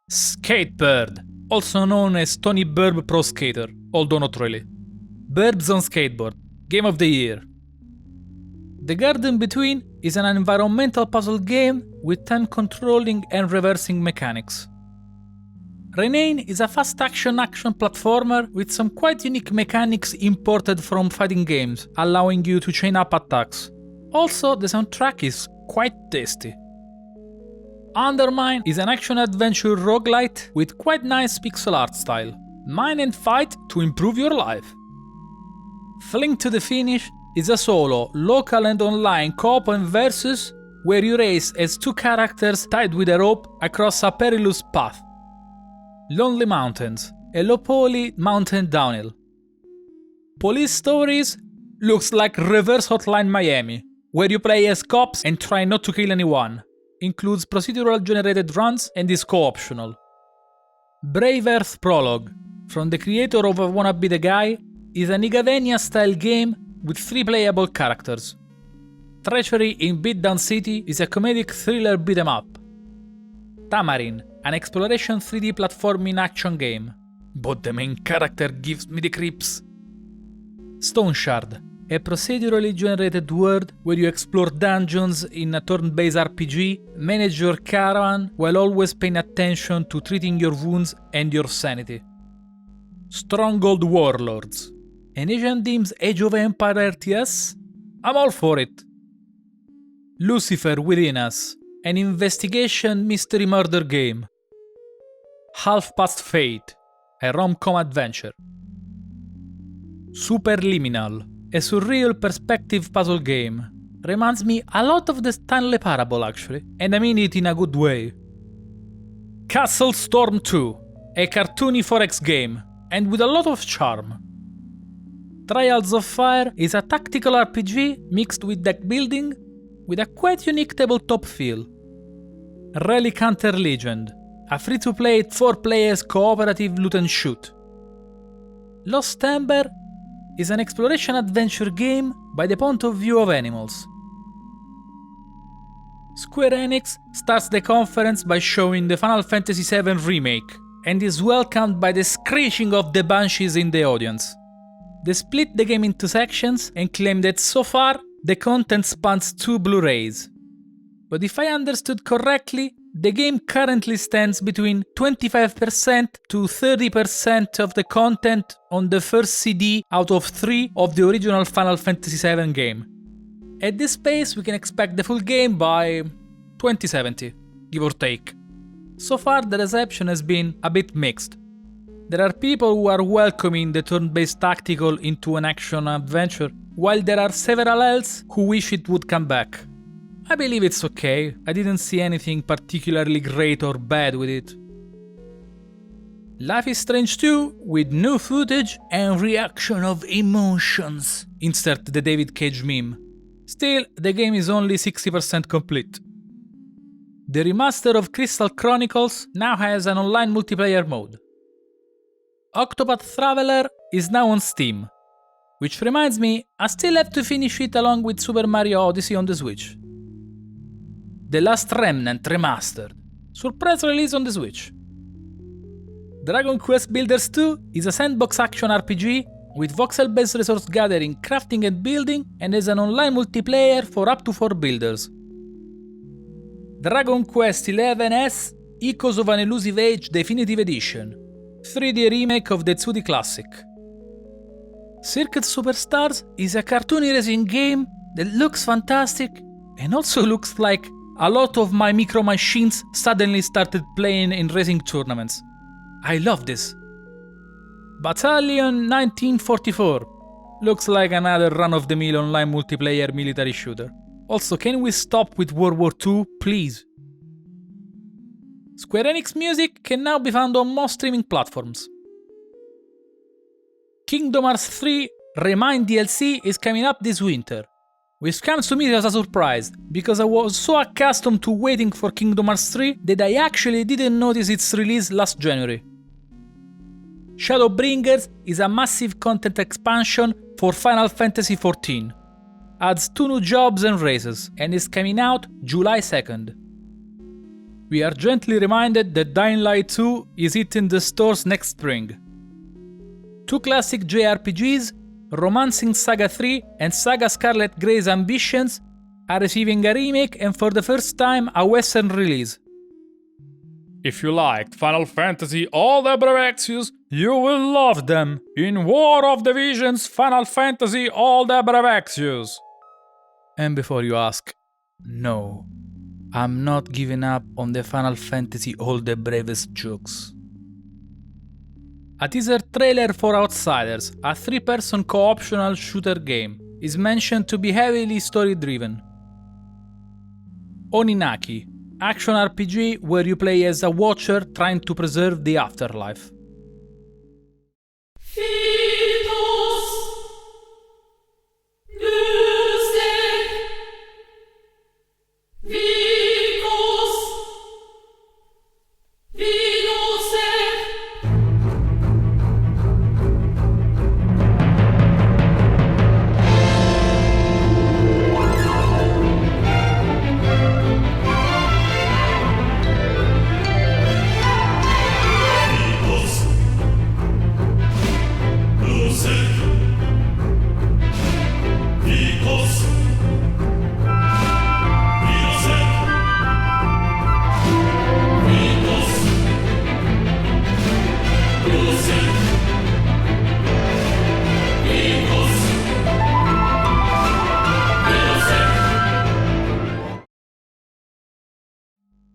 Skatebird, also known as Tony Burb Pro Skater, although not really. Burbs on Skateboard, Game of the Year. The Garden Between is an environmental puzzle game with time controlling and reversing mechanics. Remain is a fast-action action platformer with some quite unique mechanics imported from fighting games, allowing you to chain up attacks. Also, the soundtrack is quite tasty. Undermine is an action-adventure roguelite with quite nice pixel art style. Mine and fight to improve your life. Fling to the Finish is a solo, local and online co-op and versus where you race as two characters tied with a rope across a perilous path. Lonely Mountains, a low-poly mountain downhill. Police Stories looks like reverse Hotline Miami, where you play as cops and try not to kill anyone. Includes procedural generated runs and is co-optional. Brave Earth Prologue, from the creator of I Wanna Be the Guy, is an Igavania-style game with 3 playable characters. Treachery in Beatdown City is a comedic thriller beat-em-up. Tamarin, an exploration 3D platforming action game, but the main character gives me the creeps. Stone Shard, a procedurally generated world where you explore dungeons in a turn-based RPG, manage your caravan while always paying attention to treating your wounds and your sanity. Stronghold Warlords, an Asian Theme's Age of Empire RTS? I'm all for it. Lucifer Within Us, an investigation mystery murder game. Half Past Fate, a rom-com adventure. Superliminal, a surreal perspective puzzle game. Reminds me a lot of the Stanley Parable actually, and I mean it in a good way. Castle Storm 2, a cartoony 4X game, and with a lot of charm. Trials of Fire is a tactical RPG mixed with deck building with a quite unique tabletop feel. Relic Hunter Legend, a free-to-play 4 players cooperative loot and shoot. Lost Ember is an exploration adventure game by the point of view of animals. Square Enix starts the conference by showing the Final Fantasy VII Remake and is welcomed by the screeching of the banshees in the audience. They split the game into sections and claim that so far the content spans 2 Blu-rays. But if I understood correctly, the game currently stands between 25% to 30% of the content on the first CD out of 3 of the original Final Fantasy VII game. At this pace, we can expect the full game by 2070, give or take. So far, the reception has been a bit mixed. There are people who are welcoming the turn-based tactical into an action-adventure, while there are several else who wish it would come back. I believe it's okay, I didn't see anything particularly great or bad with it. Life is Strange 2 with new footage and reaction of emotions. Insert the David Cage meme. Still, the game is only 60% complete. The remaster of Crystal Chronicles now has an online multiplayer mode. Octopath Traveler is now on Steam, which reminds me, I still have to finish it along with Super Mario Odyssey on the Switch. The Last Remnant Remastered, surprise release on the Switch. Dragon Quest Builders 2 is a sandbox action RPG with voxel-based resource gathering, crafting and building, and has an online multiplayer for up to 4 builders. Dragon Quest XI's Echoes of an Elusive Age Definitive Edition, 3D remake of the 2D classic. Circuit Superstars is a cartoony racing game that looks fantastic and also looks like a lot of my micro machines suddenly started playing in racing tournaments. I love this. Battalion 1944 looks like another run-of-the-mill online multiplayer military shooter. Also, can we stop with World War II, please? Square Enix music can now be found on most streaming platforms. Kingdom Hearts 3 Remind DLC is coming up this winter, which comes to me as a surprise, because I was so accustomed to waiting for Kingdom Hearts 3 that I actually didn't notice its release last January. Shadowbringers is a massive content expansion for Final Fantasy XIV. Adds 2 new jobs and races, and is coming out July 2nd. We are gently reminded that Dying Light 2 is hitting the stores next spring. 2 classic JRPGs Romancing Saga 3 and Saga Scarlet Grey's Ambitions are receiving a remake and for the first time a Western release. If you liked Final Fantasy All the Brevexus, you will love them in War of the Visions Final Fantasy All the Brevexus. And before you ask, no, I'm not giving up on the Final Fantasy All the Bravest jokes. A teaser trailer for Outsiders, a 3-person co-optional shooter game, is mentioned to be heavily story-driven. Oninaki, action RPG where you play as a watcher trying to preserve the afterlife.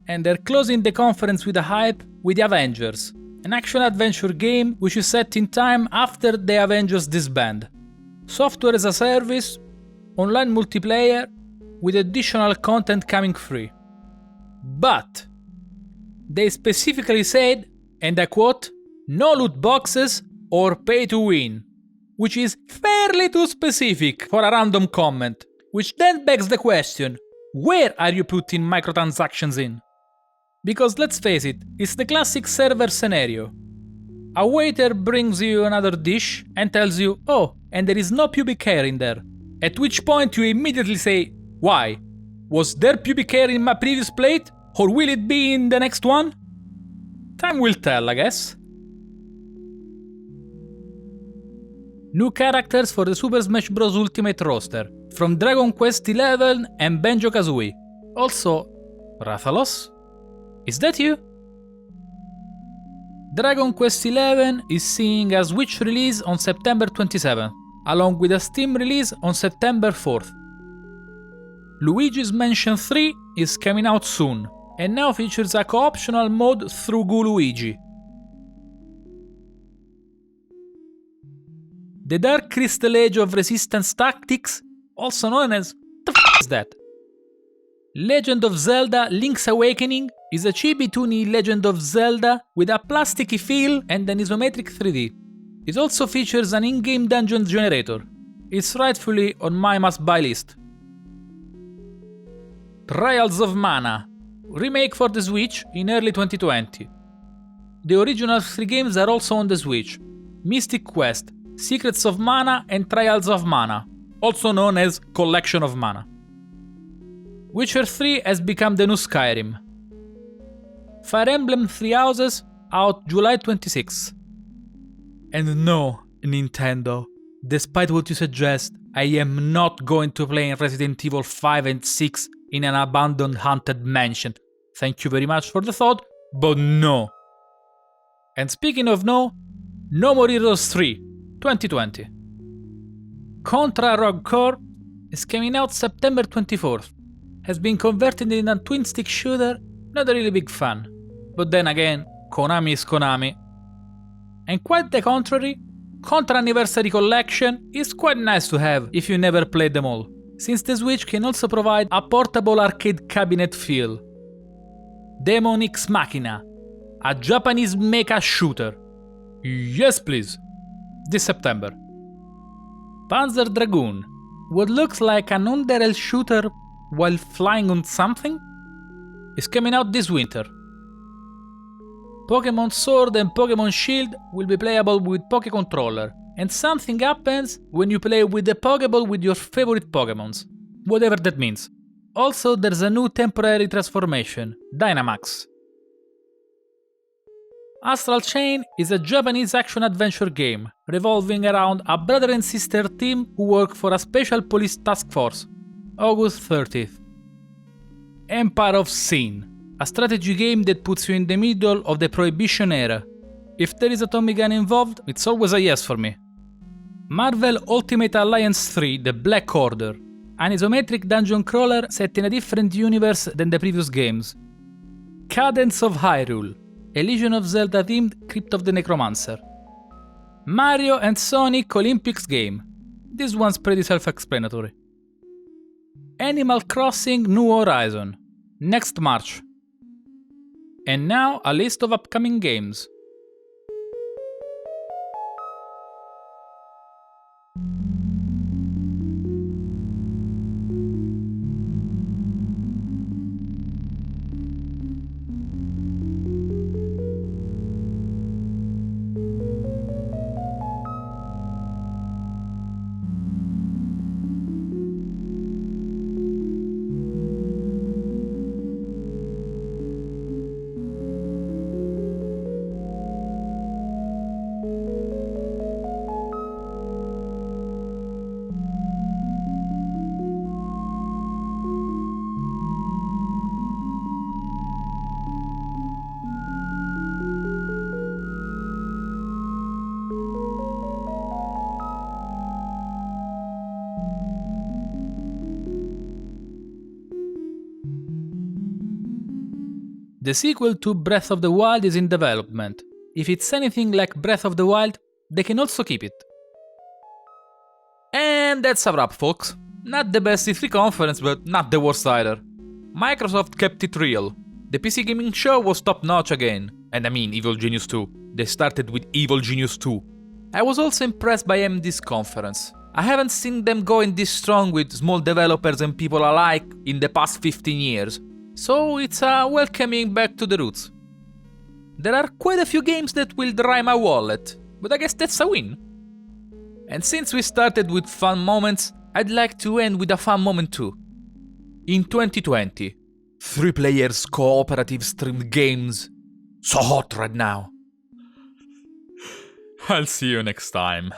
And they're closing the conference with a hype with The Avengers, an action-adventure game which is set in time after the Avengers disband. Software as a service, online multiplayer, with additional content coming free. But they specifically said, and I quote, no loot boxes or pay to win, which is fairly too specific for a random comment, which then begs the question, where are you putting microtransactions in? Because let's face it, it's the classic server scenario. A waiter brings you another dish and tells you, oh, and there is no pubic hair in there. At which point you immediately say, why? Was there pubic hair in my previous plate? Or will it be in the next one? Time will tell, I guess. New characters for the Super Smash Bros. Ultimate roster, from Dragon Quest XI and Banjo-Kazooie. Also, Rathalos? Is that you? Dragon Quest XI is seeing a Switch release on September 27, along with a Steam release on September 4th. Luigi's Mansion 3 is coming out soon, and now features a co-optional mode through Goo Luigi. The Dark Crystal Age of Resistance Tactics, also known as the f*** is that? Legend of Zelda Link's Awakening is a chibi-toony Legend of Zelda with a plasticky feel and an isometric 3D. It also features an in-game dungeon generator. It's rightfully on my must-buy list. Trials of Mana, remake for the Switch in early 2020. The original 3 games are also on the Switch: Mystic Quest, Secrets of Mana and Trials of Mana, also known as Collection of Mana. Witcher 3 has become the new Skyrim. Fire Emblem Three Houses, out July 26. And no, Nintendo, despite what you suggest, I am not going to play in Resident Evil 5 and 6 in an abandoned haunted mansion. Thank you very much for the thought, but no. And speaking of no, No More Heroes 3, 2020. Contra Rogue Core is coming out September 24th. Has been converted in a twin-stick shooter, not a really big fan. But then again, Konami is Konami. And quite the contrary, Contra Anniversary Collection is quite nice to have if you never played them all, since the Switch can also provide a portable arcade cabinet feel. Demon X Machina, a Japanese mecha shooter. Yes please, this September. Panzer Dragoon, what looks like an Underrail shooter while flying on something, is coming out this winter. Pokémon Sword and Pokémon Shield will be playable with Pokécontroller, and something happens when you play with the Pokéball with your favorite Pokémons, whatever that means. Also, there's a new temporary transformation, Dynamax. Astral Chain is a Japanese action-adventure game revolving around a brother and sister team who work for a special police task force. August 30th. Empire of Sin, a strategy game that puts you in the middle of the Prohibition era. If there is a Tommy gun involved, it's always a yes for me. Marvel Ultimate Alliance 3 The Black Order, an isometric dungeon crawler set in a different universe than the previous games. Cadence of Hyrule, a Legend of Zelda themed Crypt of the Necromancer. Mario and Sonic Olympics game. This one's pretty self-explanatory. Animal Crossing New Horizon, next March. And now a list of upcoming games. The sequel to Breath of the Wild is in development. If it's anything like Breath of the Wild, they can also keep it. And that's a wrap, folks. Not the best E3 conference, but not the worst either. Microsoft kept it real. The PC gaming show was top notch again. And I mean Evil Genius 2. They started with Evil Genius 2. I was also impressed by AMD's conference. I haven't seen them going this strong with small developers and people alike in the past 15 years. So it's a welcoming back to the roots. There are quite a few games that will dry my wallet, but I guess that's a win. And since we started with fun moments, I'd like to end with a fun moment too. In 2020, 3 players cooperative streamed games. So hot right now. I'll see you next time.